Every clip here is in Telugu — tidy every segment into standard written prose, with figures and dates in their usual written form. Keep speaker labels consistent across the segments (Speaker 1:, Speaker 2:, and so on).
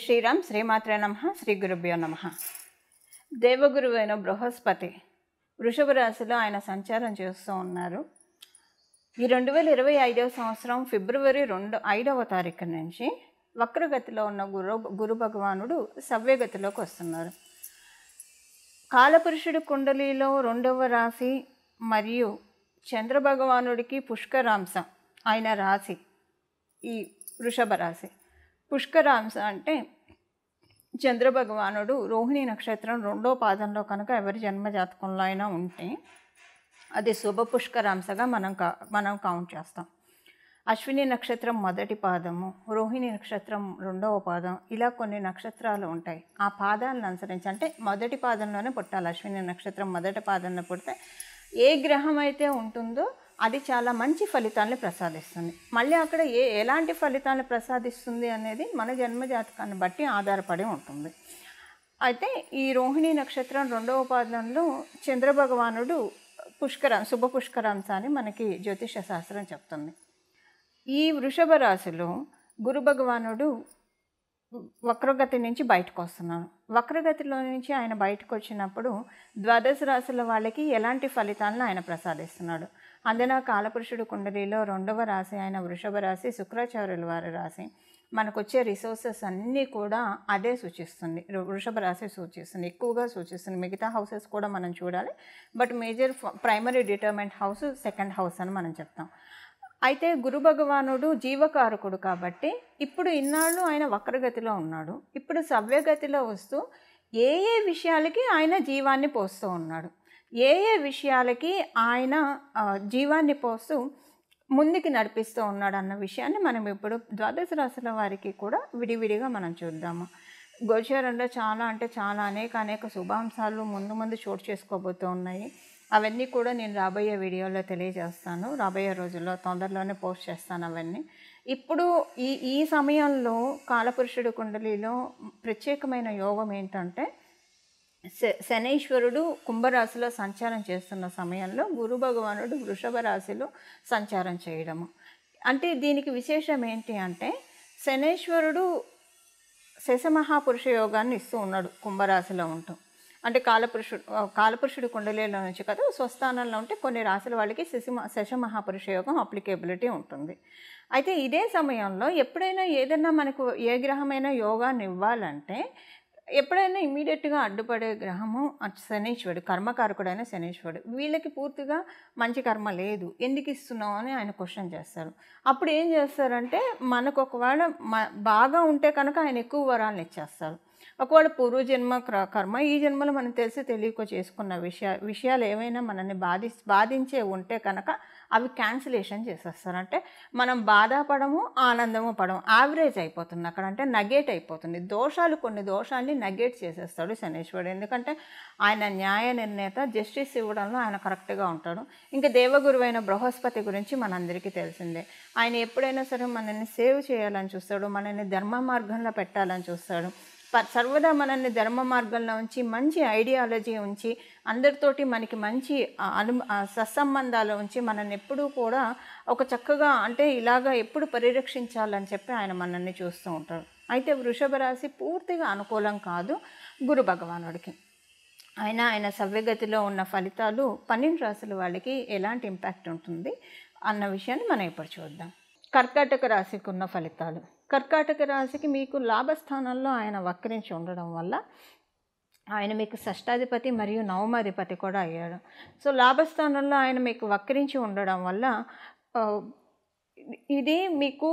Speaker 1: శ్రీరామ్ శ్రీమాత్రే నమః శ్రీ గురుభ్యో నమః. దేవగురువైన బృహస్పతి వృషభ రాశిలో ఆయన సంచారం చేస్తూ ఉన్నారు. ఈ 2025వ సంవత్సరం ఫిబ్రవరి 5వ తారీఖు నుంచి వక్రగతిలో ఉన్న గురు భగవానుడు సవ్యగతిలోకి వస్తున్నారు. కాలపురుషుడి కుండలిలో 2వ రాశి మరియు చంద్రభగవానుడికి పుష్కరాంశ ఆయన రాశి ఈ వృషభ రాశి. పుష్కరాంశ అంటే చంద్రభగవానుడు రోహిణి నక్షత్రం 2వ పాదంలో కనుక ఎవరి జన్మజాతకంలో అయినా ఉంటే అది శుభ పుష్కరాంశగా మనం కౌంట్ చేస్తాం. అశ్విని నక్షత్రం 1వ పాదము, రోహిణి నక్షత్రం 2వ పాదం, ఇలా కొన్ని నక్షత్రాలు ఉంటాయి. ఆ పాదాలను అనుసరించి అంటే 1వ పాదంలోనే పుట్టాలి. అశ్విని నక్షత్రం 1వ పాదంలో పుడితే ఏ గ్రహం అయితే ఉంటుందో అది చాలా మంచి ఫలితాలను ప్రసాదిస్తుంది. మళ్ళీ అక్కడ ఎలాంటి ఫలితాలను ప్రసాదిస్తుంది అనేది మన జన్మజాతకాన్ని బట్టి ఆధారపడి ఉంటుంది. అయితే ఈ రోహిణి నక్షత్రం 2వ పాదంలో చంద్రభగవానుడు శుభ పుష్కరాంశ అని మనకి జ్యోతిష శాస్త్రం చెప్తుంది. ఈ వృషభ రాశిలో గురు భగవానుడు వక్రగతి నుంచి బయటకు వస్తున్నాడు. వక్రగతిలో నుంచి ఆయన బయటకు వచ్చినప్పుడు ద్వాదశ రాశుల వాళ్ళకి ఎలాంటి ఫలితాలను ఆయన ప్రసాదిస్తున్నాడు. అందున కాలపురుషుడు కుండలిలో 2వ రాశి ఆయన వృషభ రాశి, శుక్రాచార్యుల వారి రాశి. మనకు వచ్చే రిసోర్సెస్ అన్నీ కూడా అదే సూచిస్తుంది, వృషభ రాశి సూచిస్తుంది, ఎక్కువగా సూచిస్తుంది. మిగతా హౌసెస్ కూడా మనం చూడాలి, but major primary డిటర్మెంట్ house 2nd house అని మనం చెప్తాం. అయితే గురు భగవానుడు జీవకారకుడు కాబట్టి ఇప్పుడు ఇన్నాళ్ళు ఆయన వక్రగతిలో ఉన్నాడు. ఇప్పుడు సవ్యగతిలో వస్తూ ఏ విషయాలకి ఆయన జీవాన్ని పోస్తూ ఉన్నాడు, ఏ విషయాలకి ఆయన జీవాన్ని పోస్తూ ముందుకు నడిపిస్తూ ఉన్నాడు అన్న విషయాన్ని మనం ఇప్పుడు ద్వాదశ రాశుల వారికి కూడా విడివిడిగా మనం చూద్దాము. గోచారంలో చాలా అనేక శుభాంశాలు ముందు చోటు చేసుకోబోతూ ఉన్నాయి. అవన్నీ కూడా నేను రాబోయే వీడియోలో తెలియజేస్తాను. రాబోయే రోజుల్లో తొందరలోనే పోస్ట్ చేస్తాను అవన్నీ. ఇప్పుడు ఈ సమయంలో కాలపురుషుడు కుండలిలో ప్రత్యేకమైన యోగం ఏంటంటే శనైశ్వరుడు కుంభరాశిలో సంచారం చేస్తున్న సమయంలో గురు భగవానుడు వృషభ రాశిలో సంచారం చేయడము. అంటే దీనికి విశేషం ఏంటి అంటే శనైశ్వరుడు శశమహాపురుష యోగాన్ని ఇస్తూ ఉన్నాడు కుంభరాశిలో ఉంటూ. అంటే కాలపురుషుడు కుండలిలో నుంచి కదా స్వస్థానంలో ఉంటే కొన్ని రాశుల వాళ్ళకి శశమహాపురుష యోగం అప్లికేబిలిటీ ఉంటుంది. అయితే ఇదే సమయంలో ఎప్పుడైనా ఏదైనా మనకు ఏ గ్రహమైనా యోగాన్ని ఇవ్వాలంటే ఎప్పుడైనా ఇమీడియట్గా అడ్డుపడే గ్రహము శనీశ్వరుడు, కర్మకారకుడైన శనీశ్వరుడు. వీళ్ళకి పూర్తిగా మంచి కర్మ లేదు, ఎందుకు ఇస్తున్నావు అని ఆయన క్వశ్చన్ చేస్తారు. అప్పుడు ఏం చేస్తారంటే మనకు ఒకవేళ బాగా ఉంటే కనుక ఆయన ఎక్కువ వరాలను ఇచ్చేస్తారు. ఒకవేళ పూర్వజన్మ కర్మ ఈ జన్మలో మనం తెలియక చేసుకున్న విషయాలు ఏమైనా మనల్ని బాధించే ఉంటే కనుక అవి క్యాన్సిలేషన్ చేసేస్తారు. అంటే మనం బాధపడము ఆనందము పడము, యావరేజ్ అయిపోతుంది అక్కడ, అంటే నగేట్ అయిపోతుంది. కొన్ని దోషాల్ని నగేట్ చేసేస్తాడు శనీశ్వరుడు. ఎందుకంటే ఆయన న్యాయ నిర్ణేత, జస్టిస్ ఇవ్వడంలో ఆయన కరెక్ట్గా ఉంటాడు. ఇంకా దేవగురువైన బృహస్పతి గురించి మనందరికీ తెలిసిందే. ఆయన ఎప్పుడైనా సరే మనల్ని సేవ్ చేయాలని చూస్తాడు, మనల్ని ధర్మ మార్గంలో పెట్టాలని చూస్తాడు. సర్వదా మనల్ని ధర్మ మార్గంలో ఉంచి మంచి ఐడియాలజీ ఉంచి అందరితోటి మనకి మంచి సత్సంబంధాలు ఉంచి మనల్ని ఎప్పుడూ కూడా ఒక చక్కగా అంటే ఇలాగా ఎప్పుడు పరిరక్షించాలని చెప్పి ఆయన మనల్ని చూస్తూ ఉంటాడు. అయితే వృషభ రాశి పూర్తిగా అనుకూలం కాదు గురు భగవానుడికి. ఆయన సవ్యగతిలో ఉన్న ఫలితాలు 12 రాశుల వాళ్ళకి ఎలాంటి ఇంపాక్ట్ ఉంటుంది అన్న విషయాన్ని మనం ఇప్పుడు చూద్దాం. కర్కాటక రాశికి ఉన్న ఫలితాలు. కర్కాటక రాశికి మీకు లాభస్థానంలో ఆయన వక్రించి ఉండడం వల్ల ఆయన మీకు షష్టాధిపతి మరియు నవమాధిపతి కూడా అయ్యాడు. సో లాభస్థానంలో ఆయన మీకు వక్రించి ఉండడం వల్ల ఇది మీకు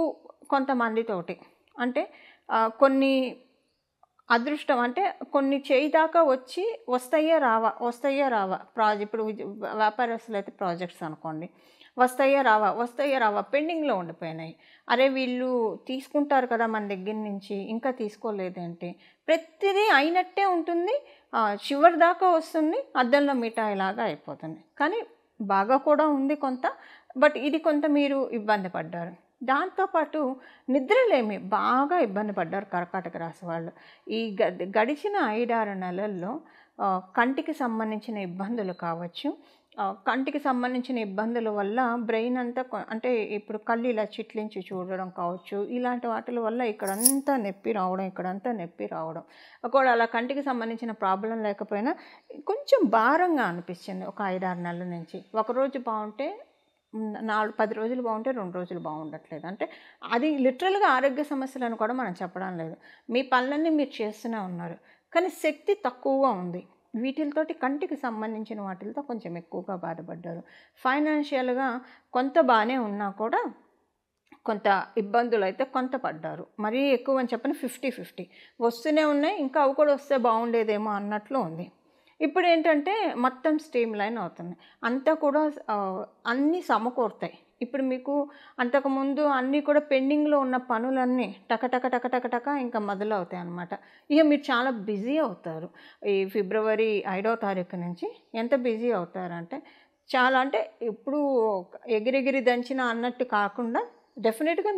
Speaker 1: కొంతమందితోటి అంటే కొన్ని అదృష్టం అంటే కొన్ని చేయి దాకా వస్తాయే రావా ఇప్పుడు వ్యాపారస్తులు అయితే ప్రాజెక్ట్స్ అనుకోండి, వస్తాయా రావా పెండింగ్లో ఉండిపోయినాయి. అరే వీళ్ళు తీసుకుంటారు కదా మన దగ్గర నుంచి, ఇంకా తీసుకోలేదంటే ప్రతిదీ అయినట్టే ఉంటుంది, చివరి దాకా వస్తుంది, అద్దంలో మిఠాయిలాగా అయిపోతుంది. కానీ బాగా కూడా ఉంది కొంత, బట్ ఇది కొంత మీరు ఇబ్బంది పడ్డారు. దాంతోపాటు నిద్రలేమి బాగా ఇబ్బంది పడ్డారు కర్కాటక రాశి వాళ్ళు. ఈ గడిచిన 5-6 నెలల్లో కంటికి సంబంధించిన ఇబ్బందులు కావచ్చు, కంటికి సంబంధించిన ఇబ్బందుల వల్ల బ్రెయిన్ అంతా అంటే ఇప్పుడు కళ్ళు ఇలా చిట్లించి చూడడం కావచ్చు, ఇలాంటి వాటి వల్ల ఇక్కడంతా నొప్పి రావడం, ఇక్కడంతా నొప్పి రావడం. ఒకవేళ అలా కంటికి సంబంధించిన ప్రాబ్లం లేకపోయినా కొంచెం భారంగా అనిపించింది ఒక 5-6 నెలల నుంచి. ఒకరోజు బాగుంటే 10 రోజులు బాగుంటే 2 రోజులు బాగుండట్లేదు. అంటే అది లిటరల్గా ఆరోగ్య సమస్యలను కూడా మనం చెప్పడం లేదు. మీ పనులన్నీ మీరు చేస్తూనే ఉన్నారు, కానీ శక్తి తక్కువగా ఉంది. వీటితోటి కంటికి సంబంధించిన వాటితో కొంచెం ఎక్కువగా బాధపడ్డారు. ఫైనాన్షియల్గా కొంత బాగానే ఉన్నా కూడా కొంత ఇబ్బందులు అయితే కొంత పడ్డారు. మరీ ఎక్కువ అని చెప్పని 50-50 వస్తూనే ఉన్నాయి. ఇంకా అవి కూడా వస్తే బాగుండేదేమో అన్నట్లు ఉంది. ఇప్పుడు ఏంటంటే మొత్తం స్ట్రీమ్ లైన్ అవుతుంది. అంతా కూడా అన్నీ సమకూరుతాయి. ఇప్పుడు మీకు అంతకుముందు అన్నీ కూడా పెండింగ్లో ఉన్న పనులన్నీ టక ఇంకా మొదలవుతాయి అన్నమాట. ఇక మీరు చాలా బిజీ అవుతారు. ఈ ఫిబ్రవరి 5వ తారీఖు నుంచి ఎంత బిజీ అవుతారంటే చాలా, అంటే ఇప్పుడు ఎగిరెగిరి దంచిన అన్నట్టు కాకుండా డెఫినెట్గా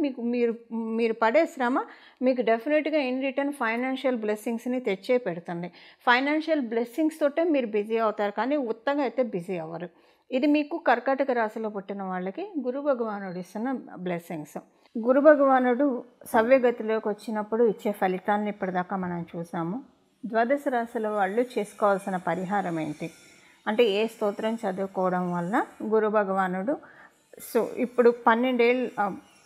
Speaker 1: మీరు పడే శ్రమ మీకు డెఫినెట్గా ఇన్ రిటర్న్ ఫైనాన్షియల్ బ్లెస్సింగ్స్ని తెచ్చే పెడుతుంది. ఫైనాన్షియల్ బ్లెస్సింగ్స్ తోటే మీరు బిజీ అవుతారు, కానీ ఉత్తగా అయితే బిజీ అవ్వరు. ఇది మీకు కర్కాటక రాశిలో పుట్టిన వాళ్ళకి గురు భగవానుడు ఇస్తున్న బ్లెస్సింగ్స్. గురు భగవానుడు సవ్యగతిలోకి వచ్చినప్పుడు ఇచ్చే ఫలితాన్ని ఇప్పటిదాకా మనం చూసాము. ద్వాదశ రాశుల వాళ్ళు చేసుకోవాల్సిన పరిహారం ఏంటి అంటే ఏ స్తోత్రం చదువుకోవడం వల్ల గురు భగవానుడు ఇప్పుడు 12 ఏళ్ళు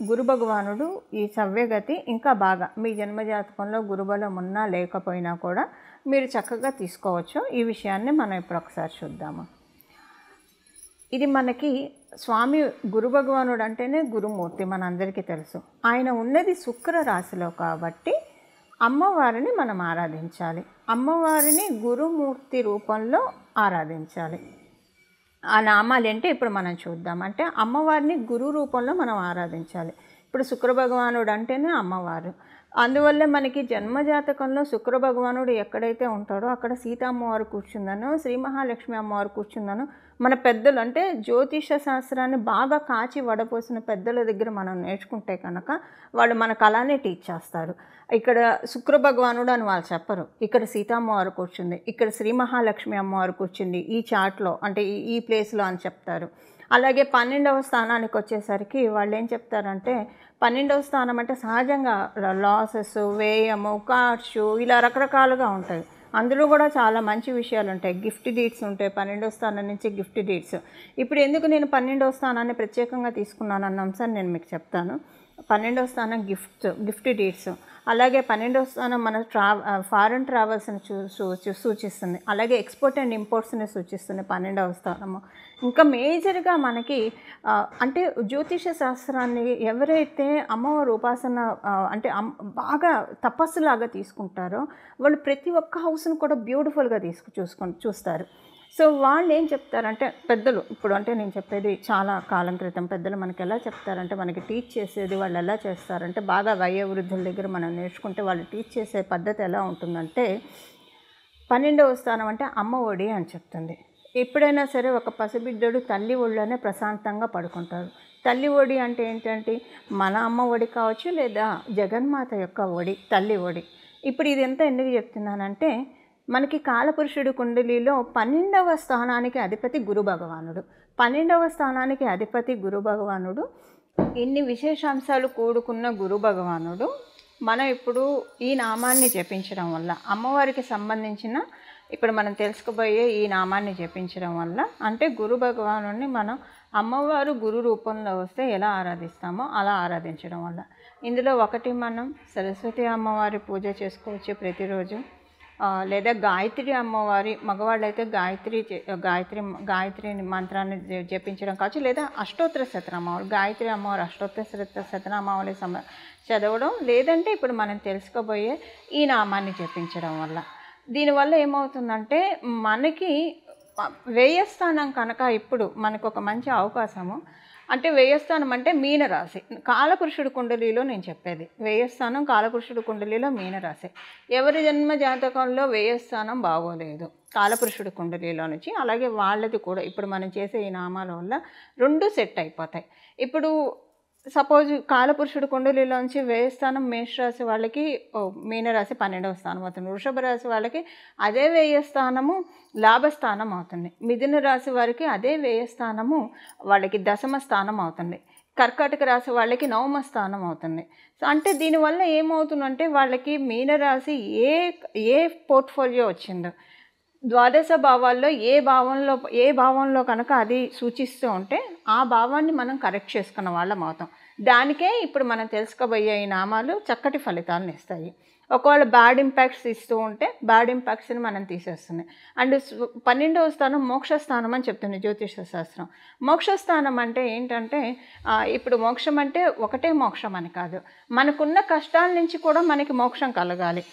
Speaker 1: గురు భగవానుడు ఈ సవ్యగతి ఇంకా బాగా మీ జన్మజాతకంలో గురుబలం ఉన్నా లేకపోయినా కూడా మీరు చక్కగా తీసుకోవచ్చు. ఈ విషయాన్ని మనం ఇప్పుడు ఒకసారి చూద్దాము. ఇది మనకి స్వామి గురు భగవానుడు అంటేనే గురుమూర్తి, మనందరికీ తెలుసు. ఆయన ఉన్నది శుక్ర రాశిలో కాబట్టి అమ్మవారిని మనం ఆరాధించాలి. అమ్మవారిని గురుమూర్తి రూపంలో ఆరాధించాలి. ఆ నామాలు ఏంటి ఇప్పుడు మనం చూద్దాం. అంటే అమ్మవారిని గురు రూపంలో మనం ఆరాధించాలి. ఇప్పుడు శుక్ర భగవానుడు అంటేనే అమ్మవారు. అందువల్లే మనకి జన్మజాతకంలో శుక్ర భగవానుడు ఎక్కడైతే ఉంటాడో అక్కడ సీతమ్మవారు కూర్చుందనో, శ్రీ మహాలక్ష్మి అమ్మవారు కూర్చుందనో మన పెద్దలు, అంటే జ్యోతిష శాస్త్రాన్ని బాగా కాచి వడపోసిన పెద్దల దగ్గర మనం నేర్చుకుంటే కనుక వాళ్ళు మనకు అలానే టీచ్ చేస్తారు. ఇక్కడ శుక్ర భగవానుడు అని వాళ్ళు చెప్పరు, ఇక్కడ సీతమ్మవారు కూర్చుంది, ఇక్కడ శ్రీ మహాలక్ష్మి అమ్మవారు కూర్చుంది ఈ చార్ట్లో, అంటే ఈ ప్లేస్లో అని చెప్తారు. అలాగే 12వ స్థానానికి వచ్చేసరికి వాళ్ళు ఏం చెప్తారంటే 12వ స్థానం అంటే సహజంగా లాసెస్, వ్యయము, ఖర్చు ఇలా రకరకాలుగా ఉంటాయి. అందులో కూడా చాలా మంచి విషయాలు ఉంటాయి. గిఫ్ట్ డీడ్స్ ఉంటాయి 12వ స్థానం నుంచి గిఫ్ట్ డీడ్స్. ఇప్పుడు ఎందుకు నేను 12వ స్థానాన్ని ప్రత్యేకంగా తీసుకున్నాను అన్న అంశాన్ని నేను మీకు చెప్తాను. 12వ స్థానం గిఫ్ట్ డీడ్స్, అలాగే 12వ స్థానం మన ఫారెన్ ట్రావెల్స్ని సూచిస్తుంది, అలాగే ఎక్స్పోర్ట్ అండ్ ఇంపోర్ట్స్ని సూచిస్తుంది 12వ స్థానము. ఇంకా మేజర్గా మనకి అంటే జ్యోతిష శాస్త్రాన్ని ఎవరైతే అమ్మవారి ఉపాసన అంటే బాగా తపస్సులాగా తీసుకుంటారో వాళ్ళు ప్రతి ఒక్క హౌస్ను కూడా బ్యూటిఫుల్గా చూస్తారు. సో వాళ్ళు ఏం చెప్తారంటే పెద్దలు, ఇప్పుడు అంటే నేను చెప్పేది చాలా కాలం క్రితం పెద్దలు మనకి ఎలా చెప్తారంటే, మనకి టీచ్ చేసేది వాళ్ళు ఎలా చేస్తారంటే, బాగా వయోవృద్ధుల దగ్గర మనం నేర్చుకుంటే వాళ్ళు టీచ్ చేసే పద్ధతి ఎలా ఉంటుందంటే 12వ స్థానం అంటే అమ్మ ఒడి అని చెప్తుంది. ఎప్పుడైనా సరే ఒక పసిబిడ్డడు తల్లి ఒడిలోనే ప్రశాంతంగా పడుకుంటారు. తల్లి ఒడి అంటే ఏంటంటే మన అమ్మ ఒడి కావచ్చు, లేదా జగన్మాత యొక్క ఒడి, తల్లి ఒడి. ఇప్పుడు ఇది ఎంత ఎందుకు చెప్తున్నానంటే మనకి కాలపురుషుడు కుండలిలో 12వ స్థానానికి అధిపతి గురు భగవానుడు. 12వ స్థానానికి అధిపతి గురు భగవానుడు. ఇన్ని విశేషాంశాలు కూడుకున్న గురు భగవానుడు మనం ఇప్పుడు ఈ నామాన్ని జపించడం వల్ల, అమ్మవారికి సంబంధించిన ఇప్పుడు మనం తెలుసుకోబోయే ఈ నామాన్ని జపించడం వల్ల, అంటే గురు భగవానుడిని మనం అమ్మవారు గురు రూపంలో వస్తే ఎలా ఆరాధిస్తామో అలా ఆరాధించడం వల్ల, ఇందులో ఒకటి మనం సరస్వతి అమ్మవారి పూజ చేసుకోవచ్చు ప్రతిరోజు, లేదా గాయత్రి అమ్మవారి, మగవాళ్ళైతే గాయత్రి మంత్రాన్ని జపించడం కావచ్చు, లేదా అష్టోత్తర శతనామావళి, గాయత్రి అమ్మవారి అష్టోత్తర శతనామావళి చదవడం, లేదంటే ఇప్పుడు మనం తెలుసుకోబోయే ఈ నామాన్ని జపించడం వల్ల. దీనివల్ల ఏమవుతుందంటే మనకి వ్యయస్థానం కనుక ఇప్పుడు మనకు ఒక మంచి అవకాశము, అంటే వ్యయస్థానం అంటే మీనరాశి, కాలపురుషుడు కుండలిలో నేను చెప్పేది వ్యయస్థానం, కాలపురుషుడు కుండలిలో మీనరాశి. ఎవరి జన్మ జాతకంలో వ్యయస్థానం బాగోలేదు కాలపురుషుడు కుండలిలో నుంచి, అలాగే వాళ్ళది కూడా ఇప్పుడు మనం చేసే ఈ నామాల వల్ల 2 సెట్ అయిపోతాయి. ఇప్పుడు సపోజ్ కాలపురుషుడు కుండలిలోంచి వ్యయ స్థానం మేషరాశి వాళ్ళకి మీనరాశి 12వ స్థానం అవుతుంది. వృషభ రాశి వాళ్ళకి అదే వ్యయ స్థానము లాభస్థానం అవుతుంది. మిథున రాశి వారికి అదే వ్యయ స్థానము వాళ్ళకి దశమ స్థానం అవుతుంది. కర్కాటక రాశి వాళ్ళకి నవమ స్థానం అవుతుంది. సో అంటే దీనివల్ల ఏమవుతుందంటే వాళ్ళకి మీనరాశి ఏ పోర్ట్ఫోలియో వచ్చిందో ద్వాదశ భావాల్లో ఏ భావంలో కనుక అది సూచిస్తూ ఉంటే ఆ భావాన్ని మనం కరెక్ట్ చేసుకున్న వాళ్ళం అవుతాం. దానికే ఇప్పుడు మనం తెలుసుకోబోయే ఈ నామాలు చక్కటి ఫలితాలను ఇస్తాయి. ఒకవేళ బ్యాడ్ ఇంపాక్ట్స్ ఇస్తూ ఉంటే బ్యాడ్ ఇంపాక్ట్స్ని మనం తీసేస్తున్నాయి. అండ్ 12వ స్థానం మోక్షస్థానం అని చెప్తుంది జ్యోతిష శాస్త్రం. మోక్షస్థానం అంటే ఏంటంటే ఇప్పుడు మోక్షం అంటే ఒకటే మోక్షం అని కాదు, మనకున్న కష్టాల నుంచి కూడా మనకి మోక్షం కలగాలి,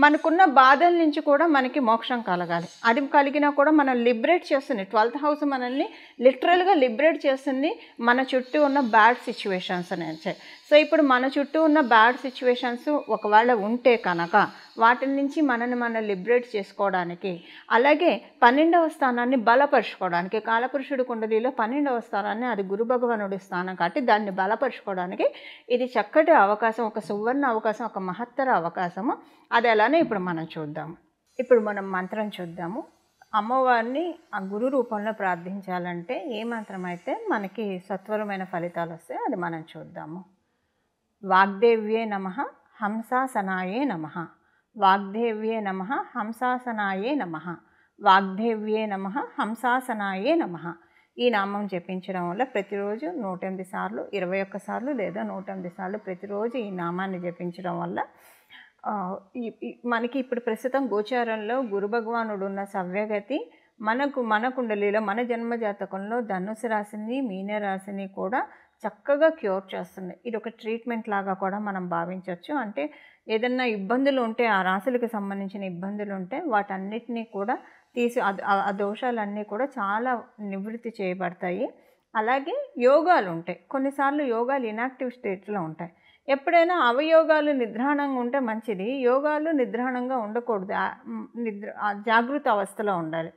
Speaker 1: మనకున్న బాధల నుంచి కూడా మనకి మోక్షం కలగాలి. అది కలిగినా కూడా మనం లిబరేట్ చేస్తుంది. 12th హౌస్ మనల్ని లిటరల్గా లిబరేట్ చేస్తుంది మన చుట్టూ ఉన్న బ్యాడ్ సిచ్యువేషన్స్ నుంచి. సో ఇప్పుడు మన చుట్టూ ఉన్న బ్యాడ్ సిచ్యువేషన్స్ ఒకవేళ ఉంటే కనుక వాటి నుంచి మనం లిబరేట్ చేసుకోవడానికి, అలాగే 12వ స్థానాన్ని బలపరుచుకోవడానికి, కాలపురుషుడు కుండలిలో 12వ స్థానాన్ని అది గురు భగవానుడి స్థానం కాబట్టి దాన్ని బలపరుచుకోవడానికి ఇది చక్కటి అవకాశం, ఒక సువర్ణ అవకాశం, ఒక మహత్తర అవకాశము. అది ఎలానే ఇప్పుడు మనం చూద్దాము. ఇప్పుడు మనం మంత్రం చూద్దాము. అమ్మవారిని ఆ గురు రూపంలో ప్రార్థించాలంటే ఏ మంత్రం అయితే మనకి సత్వరమైన ఫలితాలు వస్తాయో అది మనం చూద్దాము. వాగ్దేవ్యే నమః హంసాసనాయే నమః. వాగ్దేవ్యే నమః హంసాసనాయే నమః. వాగ్దేవ్యే నమః హంసాసనాయే నమః. ఈ నామం జపించడం వల్ల ప్రతిరోజు 108 సార్లు, 21 సార్లు లేదా 108 సార్లు ప్రతిరోజు ఈ నామాన్ని జపించడం వల్ల మనకి ఇప్పుడు ప్రస్తుతం గోచారంలో గురు భగవానుడు ఉన్న సవ్యగతి మన కుండలిలో మన జన్మజాతకంలో ధనుసు రాశిని మీనరాశిని కూడా చక్కగా క్యూర్ చేస్తుంది. ఇది ఒక ట్రీట్మెంట్ లాగా కూడా మనం భావించవచ్చు. అంటే ఏదన్నా ఇబ్బందులు ఉంటే, ఆ రాశులకు సంబంధించిన ఇబ్బందులు ఉంటే వాటన్నిటినీ కూడా తీసి ఆ దోషాలన్నీ కూడా చాలా నివృత్తి చేయబడతాయి. అలాగే యోగాలు ఉంటాయి, కొన్నిసార్లు యోగాలు ఇనాక్టివ్ స్టేట్లో ఉంటాయి. ఎప్పుడైనా అవయోగాలు నిద్రాణంగా ఉంటే మంచిది, యోగాలు నిద్రాణంగా ఉండకూడదు, జాగృత అవస్థలో ఉండాలి.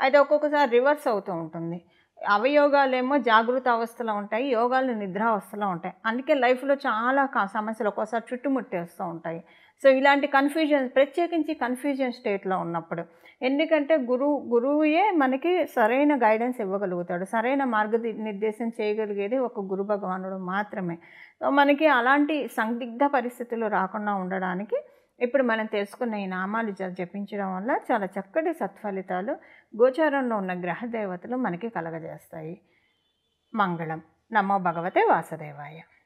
Speaker 1: అయితే ఒక్కొక్కసారి రివర్స్ అవుతూ ఉంటుంది. అవయోగాలేమో జాగృత అవస్థలో ఉంటాయి, యోగాలు నిద్రావస్థలో ఉంటాయి. అందుకే లైఫ్లో చాలా సమస్యలు ఒక్కోసారి చుట్టుముట్టేస్తూ ఉంటాయి. సో ఇలాంటి ప్రత్యేకించి కన్ఫ్యూజన్ స్టేట్లో ఉన్నప్పుడు, ఎందుకంటే గురువుయే మనకి సరైన గైడెన్స్ ఇవ్వగలుగుతాడు, సరైన మార్గనిర్దేశం చేయగలిగేది ఒక గురు భగవానుడు మాత్రమే. సో మనకి అలాంటి సందిగ్ధ పరిస్థితులు రాకుండా ఉండడానికి ఇప్పుడు మనం తెలుసుకున్న ఈ నామాలు జపించడం వల్ల చాలా చక్కటి సత్ఫలితాలు గోచారంలో ఉన్న గ్రహ దేవతలు మనకి కలగజేస్తాయి. మంగళం. నమో భగవతే వాసుదేవాయ.